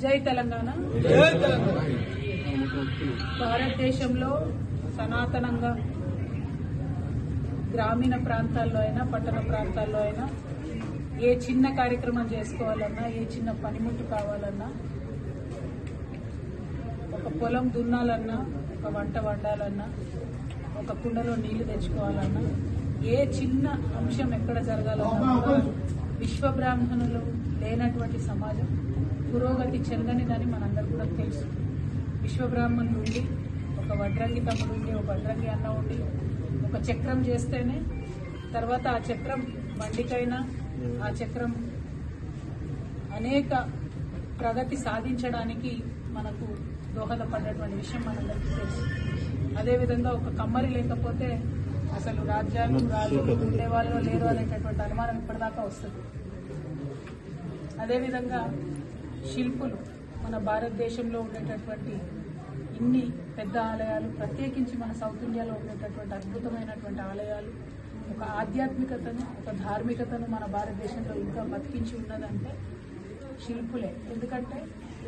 జై తెలంగాణ. భారతదేశంలో సనాతనంగా గ్రామీణ ప్రాంతాల్లో అయినా పట్టణ ప్రాంతాల్లో అయినా ఏ చిన్న కార్యక్రమం చేసుకోవాలన్నా, ఏ చిన్న పనిముట్టు కావాలన్నా, ఒక పొలం దున్నాలన్నా, ఒక వంట వండాలన్నా, ఒక కుండలో నీళ్లు తెచ్చుకోవాలన్నా, ఏ చిన్న అంశం ఎక్కడ జరగాలన్నా విశ్వబ్రాహ్మణులు లేనటువంటి సమాజం పురోగతి చెందనిదని మనందరూ కూడా తెలుసు. విశ్వబ్రాహ్మణులు ఉండి, ఒక వడ్రంగి తమ్ముడు ఉండి, ఒక వడ్రంగి అన్న ఉండి, ఒక చక్రం చేస్తేనే తర్వాత ఆ చక్రం బండికైనా ఆ చక్రం అనేక ప్రగతి సాధించడానికి మనకు దోహదపడ్డటువంటి విషయం మనందరికీ తెలుసు. అదేవిధంగా ఒక కమ్మరి లేకపోతే అసలు రాజ్యాలు ఉండేవాళ్ళు లేరు అనేటటువంటి అనుమానం ఇప్పటిదాకా వస్తుంది. అదేవిధంగా శిల్పులు మన భారతదేశంలో ఉండేటటువంటి ఇన్ని పెద్ద ఆలయాలు, ప్రత్యేకించి మన సౌత్ ఇండియాలో ఉండేటటువంటి అద్భుతమైనటువంటి ఆలయాలు ఒక ఆధ్యాత్మికతను, ఒక ధార్మికతను మన భారతదేశంలో ఇంకా బతికించి ఉన్నదంటే శిల్పులే. ఎందుకంటే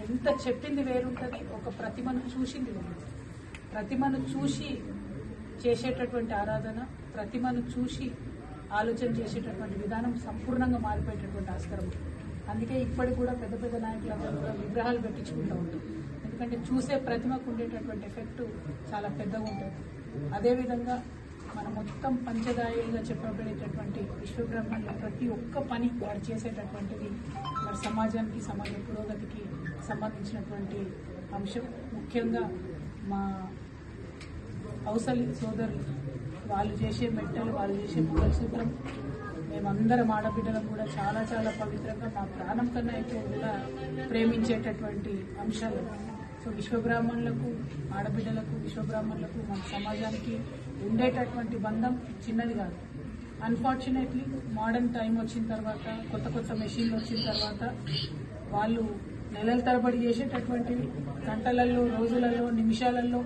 ఎంత చెప్పింది వేరుంటుంది, ఒక ప్రతిమను చూసింది వేరు. ప్రతిమను చూసి చేసేటటువంటి ఆరాధన, ప్రతిమను చూసి ఆలోచన చేసేటటువంటి విధానం సంపూర్ణంగా మారిపోయేటటువంటి ఆస్కారం. అందుకే ఇప్పటికి కూడా పెద్ద పెద్ద నాయకులందరూ కూడా విగ్రహాలు పెట్టించుకుంటూ ఉంటారు. ఎందుకంటే చూసే ప్రతిమకు ఉండేటటువంటి ఎఫెక్ట్ చాలా పెద్దగా ఉంటుంది. అదేవిధంగా మనం మొత్తం పంచదాయులుగా చెప్పబడేటటువంటి విశ్వబ్రహ్మణులు ప్రతి ఒక్క పని వారు చేసేటటువంటిది మరి సమాజానికి, సమాజ పురోగతికి సంబంధించినటువంటి అంశం. ముఖ్యంగా మా అవసలి సోదరులు వాళ్ళు చేసే మెట్టలు, వాళ్ళు చేసే మంగళసూత్రం మేమందరం ఆడబిడ్డలం కూడా చాలా చాలా పవిత్రంగా, మా ప్రాణం కన్నా ఎక్కువ కూడా ప్రేమించేటటువంటి అంశాలు. సో విశ్వబ్రాహ్మణులకు, ఆడబిడ్డలకు, విశ్వబ్రాహ్మణులకు మన సమాజానికి ఉండేటటువంటి బంధం చిన్నది కాదు. అన్ఫార్చునేట్లీ మోడర్న్ టైం వచ్చిన తర్వాత, కొత్త కొత్త మెషిన్లు వచ్చిన తర్వాత వాళ్ళు నెలల తరబడి చేసేటటువంటివి గంటలలో, రోజులలో, నిమిషాలలో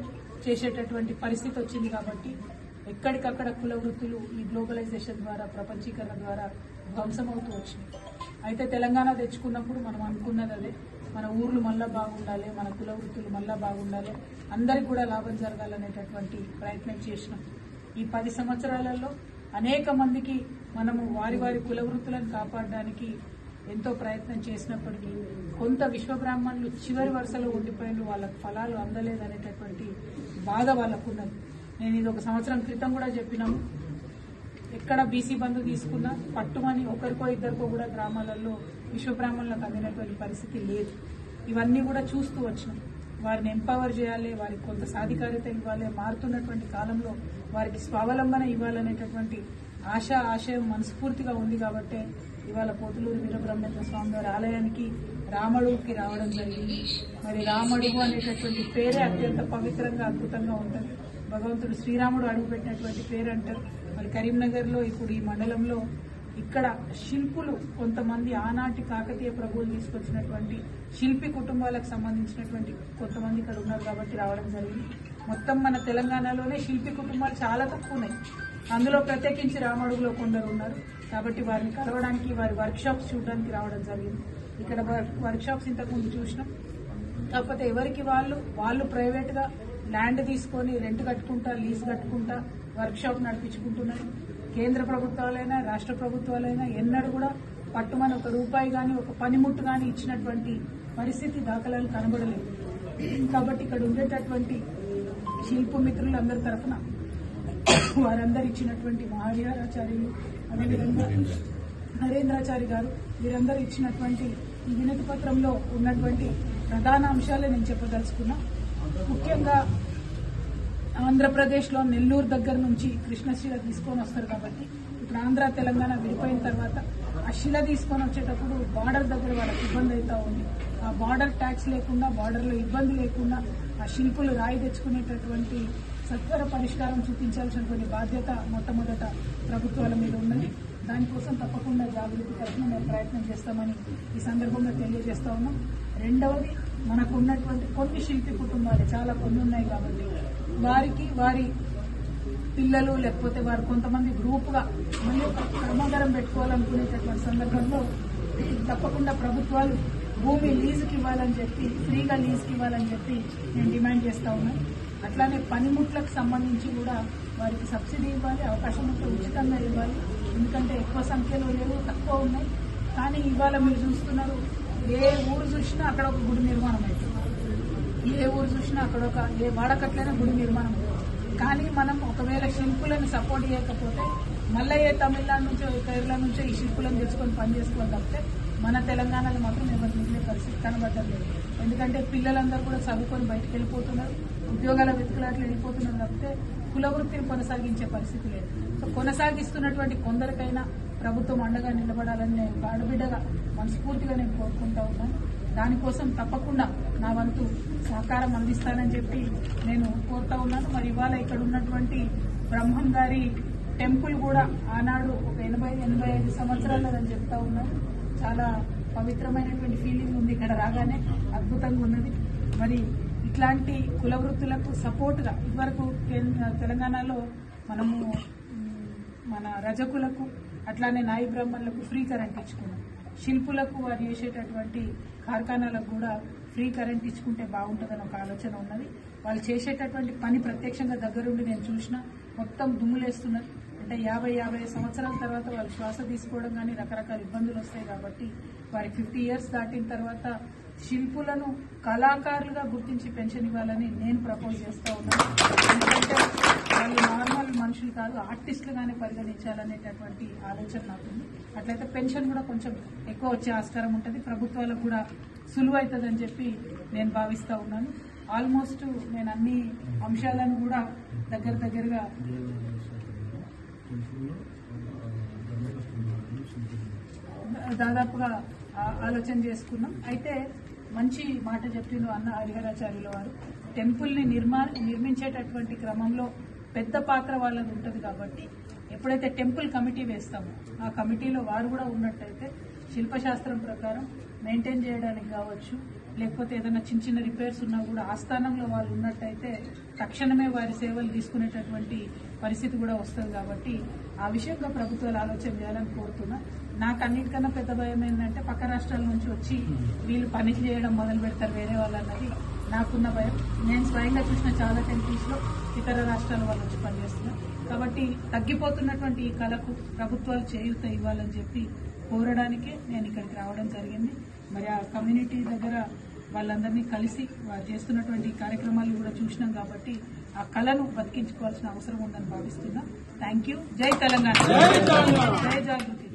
చేసేటటువంటి పరిస్థితి వచ్చింది. కాబట్టి ఎక్కడికక్కడ కుల వృత్తులు ఈ గ్లోబలైజేషన్ ద్వారా, ప్రపంచీకరణ ద్వారా ధ్వంసమవుతూ వచ్చినాయి. అయితే తెలంగాణ తెచ్చుకున్నప్పుడు మనం అనుకున్నది అదే, మన ఊర్లు మళ్ళా బాగుండాలి, మన కుల వృత్తులు మళ్ళా బాగుండాలి, అందరికి కూడా లాభం జరగాలనేటటువంటి ప్రయత్నం చేసినాం. ఈ 10 సంవత్సరాలలో అనేక మందికి మనము వారి వారి కుల వృత్తులను కాపాడడానికి ఎంతో ప్రయత్నం చేసినప్పటికీ కొంత విశ్వబ్రాహ్మణులు చివరి వరుసలో ఉండిపోయిన వాళ్ళకు ఫలాలు అందలేదనేటటువంటి బాధ వాళ్ళకున్నది. నేను ఇది 1 సంవత్సరం క్రితం కూడా చెప్పినాము. ఎక్కడ బీసీ బంధు తీసుకున్నా పట్టుమని ఒకరికో ఇద్దరికో కూడా గ్రామాలలో విశ్వబ్రాహ్మణులకు అందినటువంటి పరిస్థితి లేదు. ఇవన్నీ కూడా చూస్తూ వచ్చినాం. వారిని ఎంపవర్ చేయాలి, వారికి కొంత సాధికారత ఇవ్వాలి, మారుతున్నటువంటి కాలంలో వారికి స్వావలంబన ఇవ్వాలనేటటువంటి ఆశయం మనస్ఫూర్తిగా ఉంది. కాబట్టి ఇవాళ పోతులూరు వీరబ్రహ్మేంద్ర స్వామి వారి ఆలయానికి రామడుగుకి రావడం జరిగింది. మరి రామడుగు అనేటటువంటి పేరే అత్యంత పవిత్రంగా, అద్భుతంగా ఉంటుంది. భగవంతుడు శ్రీరాముడు అడుగుపెట్టినటువంటి పేరు అంటారు. మరి కరీంనగర్లో ఇప్పుడు ఈ మండలంలో ఇక్కడ శిల్పులు కొంతమంది ఆనాటి కాకతీయ ప్రభువులు తీసుకొచ్చినటువంటి శిల్పి కుటుంబాలకు సంబంధించినటువంటి కొంతమంది ఇక్కడ ఉన్నారు కాబట్టి రావడం జరిగింది. మొత్తం మన తెలంగాణలోనే శిల్పి కుటుంబాలు చాలా తక్కువ ఉన్నాయి. అందులో ప్రత్యేకించి రామడుగులో కొందరు ఉన్నారు. కాబట్టి వారిని కలవడానికి, వారి వర్క్ షాప్స్ చూడడానికి రావడం జరిగింది. ఇక్కడ వర్క్ షాప్స్ ఇంతకుముందు చూసినాం. కాకపోతే ఎవరికి వాళ్ళు ప్రైవేట్ గా ల్యాండ్ తీసుకొని రెంట్ కట్టుకుంటా, లీజ్ కట్టుకుంటా వర్క్ షాప్ నడిపించుకుంటున్నారు. కేంద్ర ప్రభుత్వాలైనా, రాష్ట్ర ప్రభుత్వాలైనా ఎన్నడూ కూడా పట్టుమని ఒక రూపాయి గాని, ఒక పనిముట్టు గాని ఇచ్చినటువంటి పరిస్థితి దాఖలాలు కనబడలేదు. కాబట్టి ఇక్కడ ఉండేటటువంటి శిల్ప మిత్రులందరి తరఫున వారందరూ ఇచ్చినటువంటి మహావీరాచార్యులు, అదేవిధంగా నరేంద్రాచారి గారు, వీరందరూ ఇచ్చినటువంటి ఈ వినతి పత్రంలో ఉన్నటువంటి ప్రధాన అంశాలే నేను చెప్పదలుచుకున్నా. ముఖ్యంగా ఆంధ్రప్రదేశ్లో నెల్లూరు దగ్గర నుంచి కృష్ణశిల తీసుకొని వస్తారు. కాబట్టి ఇప్పుడు ఆంధ్ర తెలంగాణ విడిపోయిన తర్వాత ఆ శిల తీసుకొని వచ్చేటప్పుడు బార్డర్ దగ్గర వాళ్ళకి ఇబ్బంది అవుతా ఉంది. ఆ బార్డర్ ట్యాక్స్ లేకుండా, బార్డర్లో ఇబ్బంది లేకుండా ఆ శిల్పులు రాయి తెచ్చుకునేటటువంటి సత్వర పరిష్కారం చూపించాల్సినటువంటి బాధ్యత మొట్టమొదట ప్రభుత్వాల మీద ఉన్నది. దానికోసం తప్పకుండా జాగృతి తరఫున మేము ప్రయత్నం చేస్తామని ఈ సందర్భంగా తెలియజేస్తా ఉన్నాం. రెండవది, మనకు ఉన్నటువంటి కొన్ని శిల్పి కుటుంబాలు చాలా కొన్ని ఉన్నాయి కాబట్టి వారికి, వారి పిల్లలు లేకపోతే వారు కొంతమంది గ్రూప్గా మళ్ళీ కర్మాగారం పెట్టుకోవాలనుకునేటటువంటి సందర్భంలో తప్పకుండా ప్రభుత్వాలు భూమి లీజుకి ఇవ్వాలని చెప్పి, ఫ్రీగా లీజుకి ఇవ్వాలని చెప్పి నేను డిమాండ్ చేస్తా ఉన్నాను. అట్లానే పనిముట్లకు సంబంధించి కూడా వారికి సబ్సిడీ ఇవ్వాలి, అవకాశం ఉంటే ఉచితంగా ఇవ్వాలి. ఎందుకంటే ఎక్కువ సంఖ్యలో లేవు, తక్కువ ఉన్నాయి. కానీ ఇవాళ మీరు చూస్తున్నారు, ఏ ఊరు చూసినా అక్కడ ఒక గుడి నిర్మాణం అవుతుంది, ఏ ఊరు చూసినా అక్కడ ఏ వాడకట్లైనా గుడి నిర్మాణం అవుతుంది. కానీ మనం ఒకవేళ శిల్పులను సపోర్ట్ చేయకపోతే మళ్ళీ ఏ తమిళనాడు నుంచో కేరళ నుంచో ఈ శిల్పులను తెచ్చుకొని పని చేసుకోవాలి తప్పితే మన తెలంగాణలో మాత్రం ఎవరు మిగిలే పరిస్థితి కనబడటం లేదు. ఎందుకంటే పిల్లలందరూ కూడా చదువుకొని బయటకు వెళ్ళిపోతున్నారు, ఉద్యోగాల వెతుకులాట్లు వెళ్ళిపోతున్నారు తప్పితే కుల వృత్తిని కొనసాగించే పరిస్థితి లేదు. సో కొనసాగిస్తున్నటువంటి కొందరికైనా ప్రభుత్వం అండగా నిలబడాలని నేను ఆడబిడ్డగా మనస్ఫూర్తిగా నేను కోరుకుంటా ఉన్నాను. దానికోసం తప్పకుండా నా వంతు సహకారం అందిస్తానని చెప్పి నేను కోరుతా ఉన్నాను. మరి ఇవాళ ఇక్కడ ఉన్నటువంటి బ్రహ్మం గారి టెంపుల్ కూడా ఆనాడు ఒక 80-85 సంవత్సరాలదని చెప్తా ఉన్నాను. చాలా పవిత్రమైనటువంటి ఫీలింగ్ ఉంది ఇక్కడ రాగానే, అద్భుతంగా ఉన్నది. మరి ఇట్లాంటి కుల వృత్తులకు సపోర్ట్గా ఇదివరకు తెలంగాణలో మనము మన రజకులకు అట్లానే నాయి బ్రాహ్మణులకు ఫ్రీ కరెంట్ ఇచ్చుకున్నాం. శిల్పులకు వారు చేసేటటువంటి కార్ఖానాలకు కూడా ఫ్రీ కరెంట్ ఇచ్చుకుంటే బాగుంటుందని ఒక ఆలోచన ఉన్నది. వాళ్ళు చేసేటటువంటి పని ప్రత్యక్షంగా దగ్గరుండి నేను చూసినా మొత్తం దుమ్ములేస్తున్నారు. అంటే 50 సంవత్సరాల తర్వాత వాళ్ళు శ్వాస తీసుకోవడం కానీ రకరకాల ఇబ్బందులు వస్తాయి. కాబట్టి వారికి 50 ఇయర్స్ దాటిన తర్వాత శిల్పులను కళాకారులుగా గుర్తించి పెన్షన్ ఇవ్వాలని నేను ప్రపోజ్ చేస్తా ఉన్నాను. ఎందుకంటే వాళ్ళు నార్మల్ మనుషులు కాదు, ఆర్టిస్టులుగానే పరిగణించాలనేటటువంటి ఆలోచన నాకుంది. అట్లయితే పెన్షన్ కూడా కొంచెం ఎక్కువ వచ్చే ఆస్కారం ఉంటుంది, ప్రభుత్వాలకు కూడా సులువు అవుతుందని చెప్పి నేను భావిస్తా ఉన్నాను. ఆల్మోస్ట్ నేను అన్ని అంశాలను కూడా దగ్గరగా దాదాపుగా ఆలోచన చేసుకున్నాం. అయితే మంచి మాట చెప్పిండు అన్న హరిహరాచార్యుల వారు. టెంపుల్ ని నిర్మించేటటువంటి క్రమంలో పెద్ద పాత్ర వాళ్ళది ఉంటుంది. కాబట్టి ఎప్పుడైతే టెంపుల్ కమిటీ వేస్తామో ఆ కమిటీలో వారు కూడా ఉన్నట్టయితే శిల్పశాస్త్రం ప్రకారం మెయింటైన్ చేయడానికి కావచ్చు, లేకపోతే ఏదైనా చిన్న రిపేర్స్ ఉన్నా కూడా ఆస్థానంలో వాళ్ళు ఉన్నట్టయితే తక్షణమే వారి సేవలు తీసుకునేటటువంటి పరిస్థితి కూడా వస్తుంది. కాబట్టి ఆ విషయంగా ప్రభుత్వాలు ఆలోచన చేయాలని కోరుతున్నా. నాకు అన్నిటికన్నా పెద్ద భయం ఏంటంటే పక్క రాష్ట్రాల నుంచి వచ్చి వీళ్ళు పని చేయడం మొదలు పెడతారు వేరే వాళ్ళు అన్నది నాకున్న భయం. నేను స్వయంగా చూసిన చాలా టెంపుల్స్ లో ఇతర రాష్ట్రాల వాళ్ళు వచ్చి పనిచేస్తున్నారు. కాబట్టి తగ్గిపోతున్నటువంటి ఈ కళకు ప్రభుత్వాలు చేయూత ఇవ్వాలని చెప్పి కోరడానికే నేను ఇక్కడికి రావడం జరిగింది. మరి ఆ కమ్యూనిటీ దగ్గర వాళ్ళందరినీ కలిసి వారు చేస్తున్నటువంటి కార్యక్రమాలు కూడా చూసినాం. కాబట్టి ఆ కళను బతికించుకోవాల్సిన అవసరం ఉందని భావిస్తున్నా. Thank you. జై తెలంగాణ, జై జాగృతి.